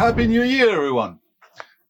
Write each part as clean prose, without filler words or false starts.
Happy New Year, everyone.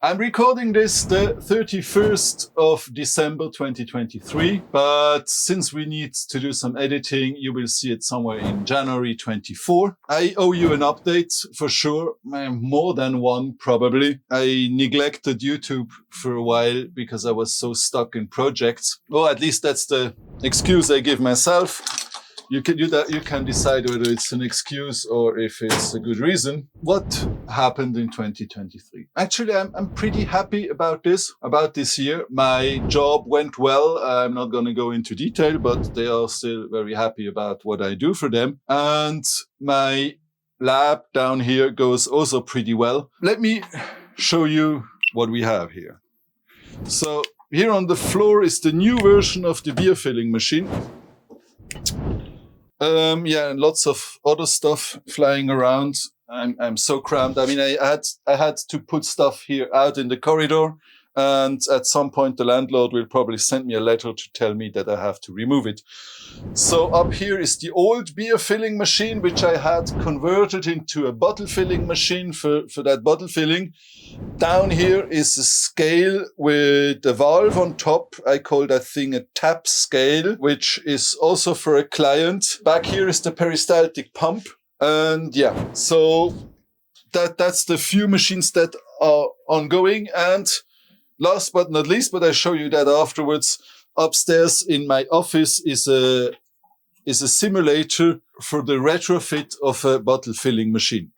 I'm recording this the 31st of December 2023, but since we need to do some editing, you will see it somewhere in January 24. I owe you an update for sure, more than one probably. I neglected YouTube for a while because I was so stuck in projects. Or at least that's the excuse I give myself. You can do that. You can decide whether it's an excuse or if it's a good reason. What happened in 2023? Actually, I'm pretty happy about this year. My job went well. I'm not going to go into detail, but they are still very happy about what I do for them. And my lab down here goes also pretty well. Let me show you what we have here. So here on the floor is the new version of the beer filling machine. And lots of other stuff flying around. I'm so cramped. I mean, I had to put stuff here out in the corridor, and at some point the landlord will probably send me a letter to tell me that I have to remove it. So up here is the old beer filling machine, which I had converted into a bottle filling machine for that bottle filling. Down here is a scale with a valve on top. I call that thing a tap scale, which is also for a client. Back here is the peristaltic pump. And yeah, so that's the few machines that are ongoing. And last but not least, but I show you that afterwards, upstairs in my office is a simulator for the retrofit of a bottle filling machine.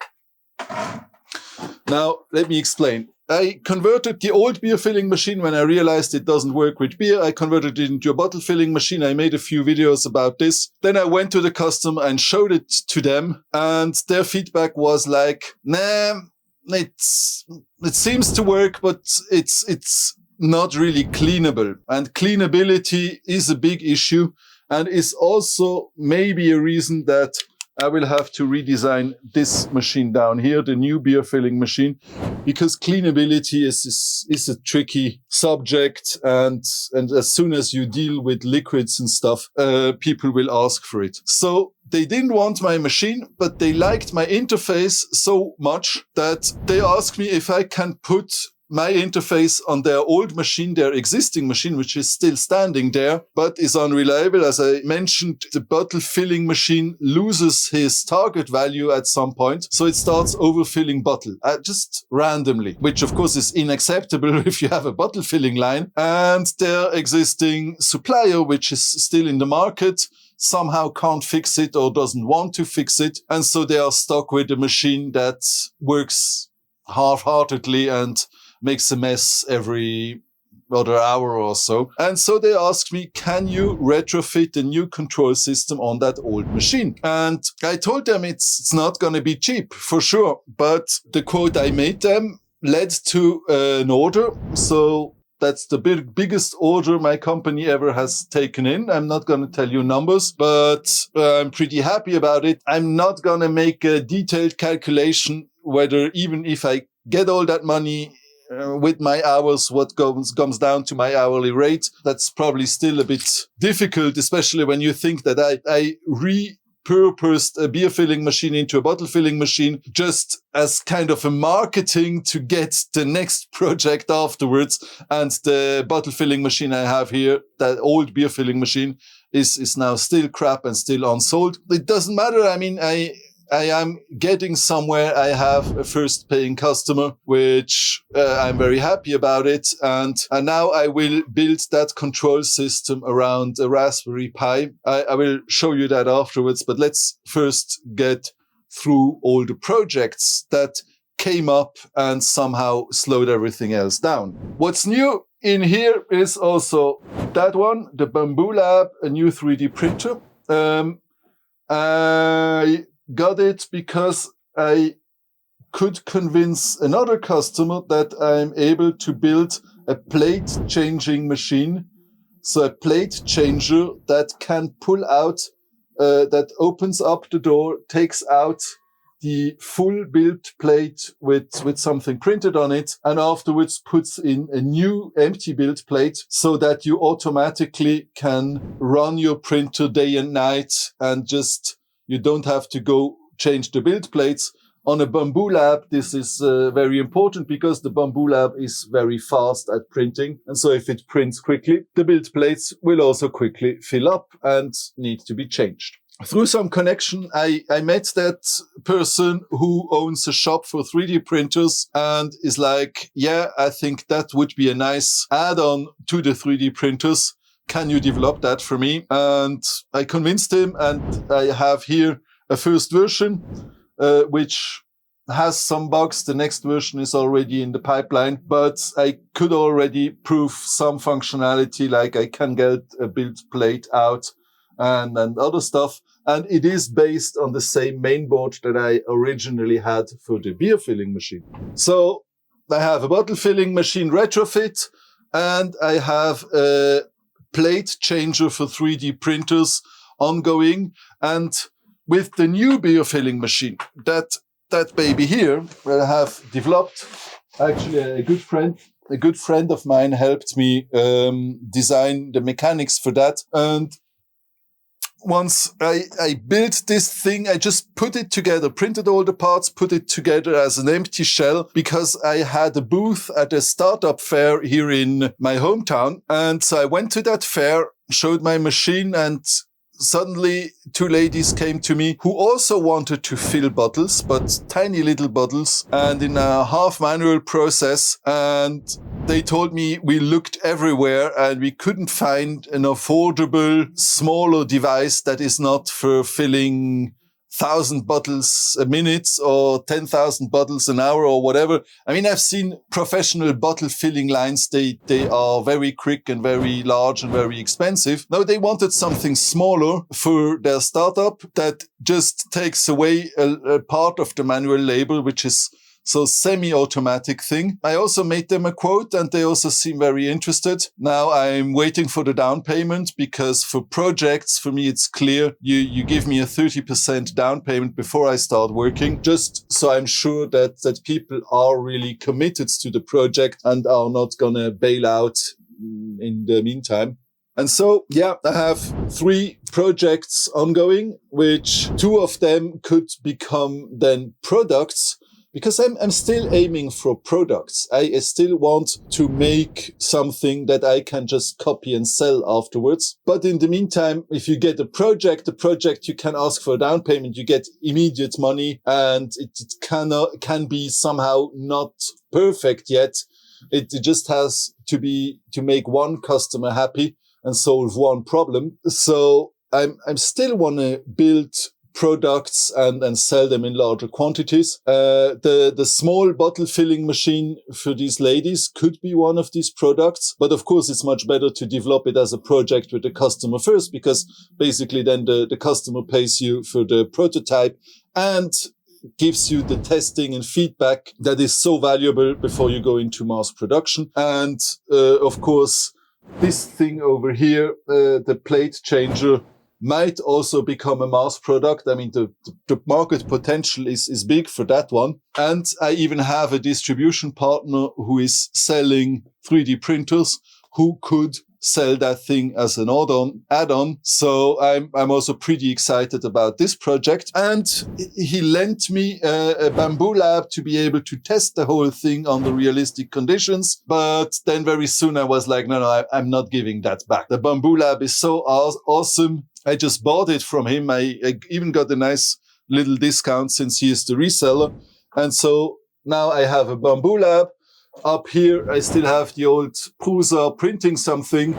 Now, let me explain. I converted the old beer filling machine when I realized it doesn't work with beer. I converted it into a bottle filling machine. I made a few videos about this. Then I went to the customer and showed it to them. And their feedback was like, nah, it seems to work, but it's not really cleanable. And cleanability is a big issue and is also maybe a reason that I will have to redesign this machine down here, the new beer filling machine, because cleanability is a tricky subject. And as soon as you deal with liquids and stuff, people will ask for it. So they didn't want my machine, but they liked my interface so much that they asked me if I can put my interface on their old machine, their existing machine, which is still standing there, but is unreliable. As I mentioned, the bottle filling machine loses his target value at some point. So it starts overfilling bottle, just randomly, which of course is unacceptable if you have a bottle filling line. And their existing supplier, which is still in the market, somehow can't fix it or doesn't want to fix it. And so they are stuck with a machine that works half-heartedly and makes a mess every other hour or so. And so they asked me, can you retrofit a new control system on that old machine? And I told them it's not going to be cheap, for sure. But the quote I made them led to an order. So that's the biggest order my company ever has taken in. I'm not going to tell you numbers, but I'm pretty happy about it. I'm not going to make a detailed calculation whether even if I get all that money with my hours, what comes down to my hourly rate. That's probably still a bit difficult, especially when you think that I repurposed a beer filling machine into a bottle filling machine just as kind of a marketing to get the next project afterwards. And the bottle filling machine I have here, that old beer filling machine, is now still crap and still unsold. It doesn't matter. I mean, I am getting somewhere. I have a first paying customer, which I'm very happy about it. And now I will build that control system around a Raspberry Pi. I will show you that afterwards, but let's first get through all the projects that came up and somehow slowed everything else down. What's new in here is also that one, the Bamboo Lab, a new 3D printer. I got it because I could convince another customer that I'm able to build a plate changing machine. So a plate changer that can pull out, that opens up the door, takes out the full built plate with something printed on it, and afterwards puts in a new empty built plate so that you automatically can run your printer day and night and just, you don't have to go change the build plates. on a Bamboo lab, this is very important because the Bamboo lab is very fast at printing. And so if it prints quickly, the build plates will also quickly fill up and need to be changed. Through some connection, I met that person who owns a shop for 3D printers and is like, yeah, I think that would be a nice add-on to the 3D printers. Can you develop that for me? And I convinced him, and I have here a first version, which has some bugs. The next version is already in the pipeline, but I could already prove some functionality, like I can get a build plate out and other stuff. And it is based on the same mainboard that I originally had for the beer filling machine. So I have a bottle filling machine retrofit, and I have a plate changer for 3D printers ongoing. And with the new beer filling machine, that baby here, where I have developed, actually a good friend of mine helped me design the mechanics for that. And once I built this thing, I just put it together, printed all the parts, put it together as an empty shell, because I had a booth at a startup fair here in my hometown. And so I went to that fair, showed my machine, and suddenly two ladies came to me who also wanted to fill bottles, but tiny little bottles, and in a half manual process. And they told me we looked everywhere and we couldn't find an affordable, smaller device that is not for filling 1,000 bottles a minute or 10,000 bottles an hour or whatever. I mean, I've seen professional bottle filling lines. They are very quick and very large and very expensive. No, they wanted something smaller for their startup that just takes away a part of the manual labor, which is so semi-automatic thing. I also made them a quote, and they also seem very interested. Now I'm waiting for the down payment, because for projects, for me, it's clear. You give me a 30% down payment before I start working, just so I'm sure that people are really committed to the project and are not gonna bail out in the meantime. And so, yeah, I have 3 projects ongoing, which 2 of them could become then products. Because I'm still aiming for products. I still want to make something that I can just copy and sell afterwards. But in the meantime, if you get the project, you can ask for a down payment, you get immediate money, and it can be somehow not perfect yet. It just has to make one customer happy and solve one problem. So I'm still want to build products and sell them in larger quantities. The small bottle filling machine for these ladies could be one of these products, but of course it's much better to develop it as a project with the customer first, because basically then the customer pays you for the prototype and gives you the testing and feedback that is so valuable before you go into mass production. And of course, this thing over here, the plate changer, might also become a mass product. I mean, the market potential is big for that one. And I even have a distribution partner who is selling 3D printers who could sell that thing as an add-on. So I'm also pretty excited about this project. And he lent me a Bamboo lab to be able to test the whole thing under realistic conditions. But then very soon I was like, no, I'm not giving that back. The Bamboo lab is so awesome. I just bought it from him. I even got a nice little discount since he is the reseller. And so now I have a Bamboo lab. Up here, I still have the old Prusa printing something,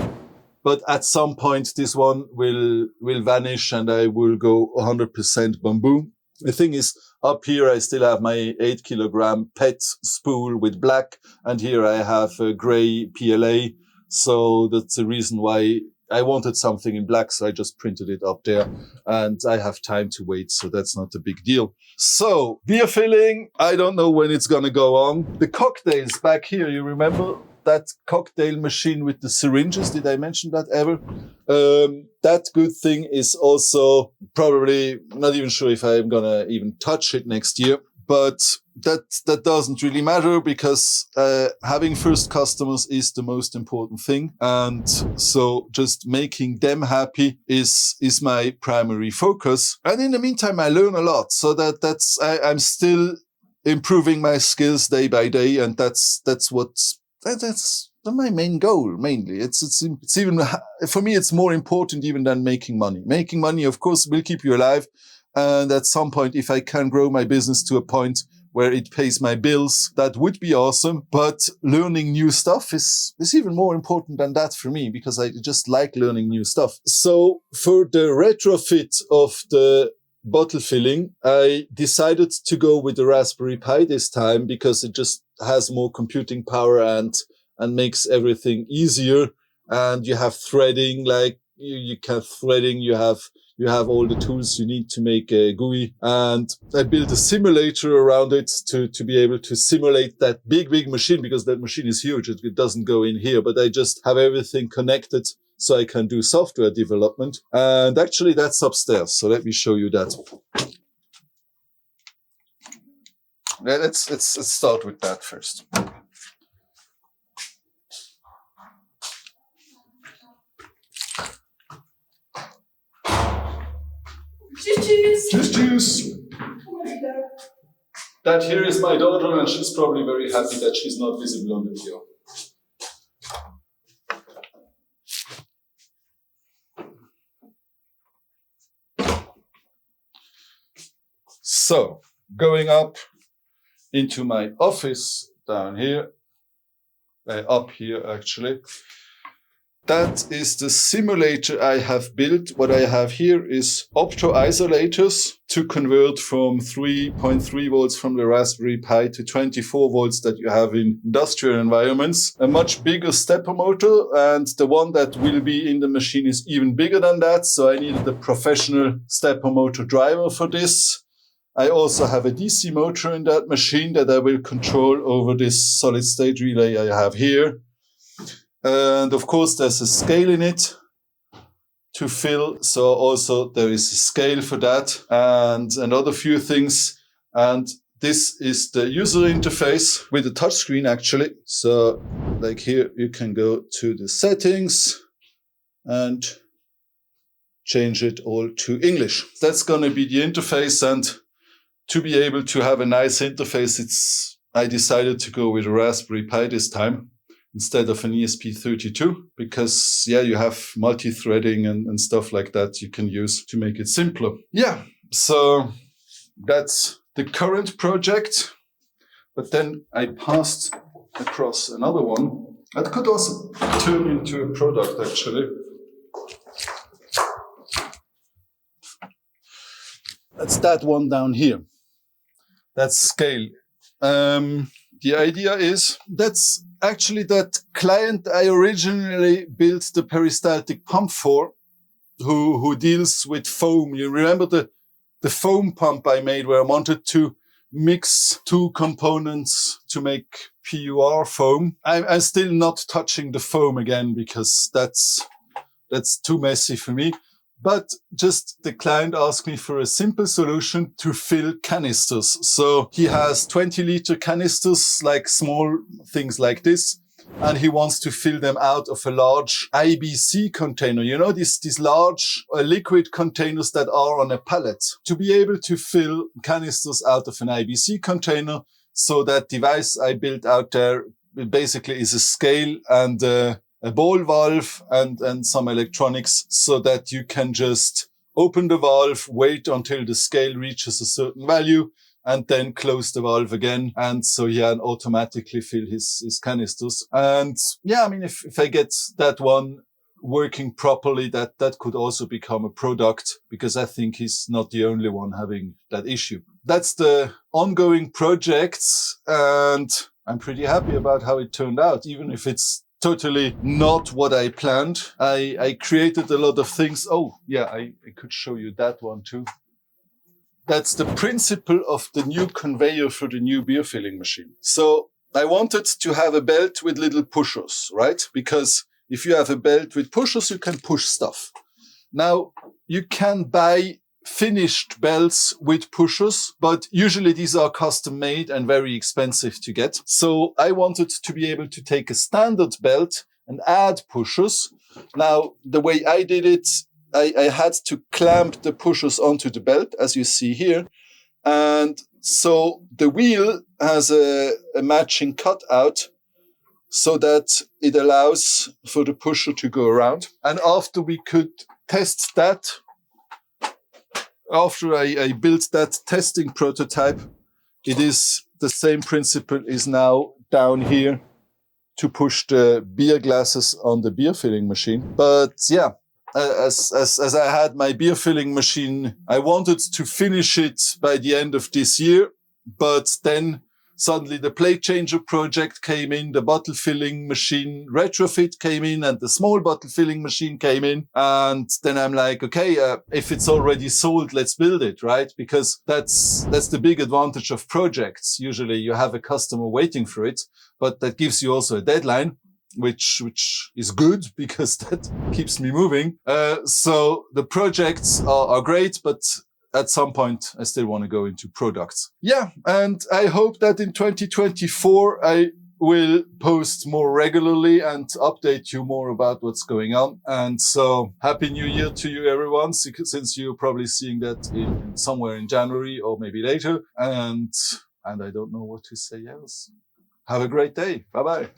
but at some point this one will vanish and I will go 100% Bamboo. The thing is, up here I still have my 8 kilogram PET spool with black, and here I have a gray PLA. So that's the reason why I wanted something in black, so I just printed it up there, and I have time to wait, so that's not a big deal. So, beer filling, I don't know when it's gonna go on. The cocktails back here, you remember that cocktail machine with the syringes? Did I mention that ever? That good thing is also probably not even sure if I'm gonna even touch it next year. But that doesn't really matter, because having first customers is the most important thing. And so just making them happy is my primary focus. And in the meantime, I learn a lot. So I'm still improving my skills day by day. And that's my main goal, mainly. It's even, for me, it's more important even than making money. Making money, of course, will keep you alive. And at some point, if I can grow my business to a point where it pays my bills, that would be awesome. But learning new stuff is even more important than that for me, because I just like learning new stuff. So for the retrofit of the bottle filling, I decided to go with the Raspberry Pi this time, because it just has more computing power and makes everything easier. And you have threading, like you can threading, you have all the tools you need to make a GUI. And I built a simulator around it to be able to simulate that big machine, because that machine is huge. It doesn't go in here, but I just have everything connected so I can do software development. And actually that's upstairs. So let me show you that. Let's start with that first. Tschüss. That here is my daughter, and she's probably very happy that she's not visible on the video. So, going up into my office down here, up here actually, that is the simulator I have built. What I have here is opto-isolators to convert from 3.3 volts from the Raspberry Pi to 24 volts that you have in industrial environments. A much bigger stepper motor, and the one that will be in the machine is even bigger than that. So I needed a professional stepper motor driver for this. I also have a DC motor in that machine that I will control over this solid state relay I have here. And of course, there's a scale in it to fill. So also there is a scale for that and another few things. And this is the user interface with the touchscreen, actually. So like here, you can go to the settings and change it all to English. That's going to be the interface. And to be able to have a nice interface, I decided to go with a Raspberry Pi this time, instead of an ESP32, because you have multi-threading and stuff like that you can use to make it simpler. So that's the current project. But then I passed across another one that could also turn into a product, actually. That's that one down here. That's scale. The idea is that's actually that client I originally built the peristaltic pump for, who deals with foam. You remember the foam pump I made where I wanted to mix two components to make PUR foam. I'm still not touching the foam again, because that's too messy for me. But just the client asked me for a simple solution to fill canisters. So he has 20-liter canisters, like small things like this, and he wants to fill them out of a large IBC container. You know, these large liquid containers that are on a pallet. To be able to fill canisters out of an IBC container, so that device I built out there basically is a scale and a ball valve and some electronics, so that you can just open the valve, wait until the scale reaches a certain value, and then close the valve again. And so automatically fill his canisters. And if I get that one working properly, that could also become a product, because I think he's not the only one having that issue. That's the ongoing projects, and I'm pretty happy about how it turned out, even if it's totally not what I planned. I created a lot of things. I could show you that one too. That's the principle of the new conveyor for the new beer filling machine. So I wanted to have a belt with little pushers, right? Because if you have a belt with pushers, you can push stuff. Now, you can buy finished belts with pushers, but usually these are custom made and very expensive to get. So I wanted to be able to take a standard belt and add pushers. Now, the way I did it, I had to clamp the pushers onto the belt, as you see here. And So the wheel has a matching cutout so that it allows for the pusher to go around. And after we could test that, after I built that testing prototype, it is the same principle is now down here to push the beer glasses on the beer filling machine. But yeah, as I had my beer filling machine, I wanted to finish it by the end of this year, but then suddenly the plate changer project came in, the bottle filling machine retrofit came in, and the small bottle filling machine came in. And then I'm like, okay, if it's already sold, let's build it, right? Because that's the big advantage of projects. Usually you have a customer waiting for it, but that gives you also a deadline, which is good because that keeps me moving. So the projects are great, but at some point, I still want to go into products. Yeah, and I hope that in 2024, I will post more regularly and update you more about what's going on. And so Happy New Year to you, everyone, since you're probably seeing that in somewhere in January or maybe later. And I don't know what to say else. Have a great day. Bye-bye.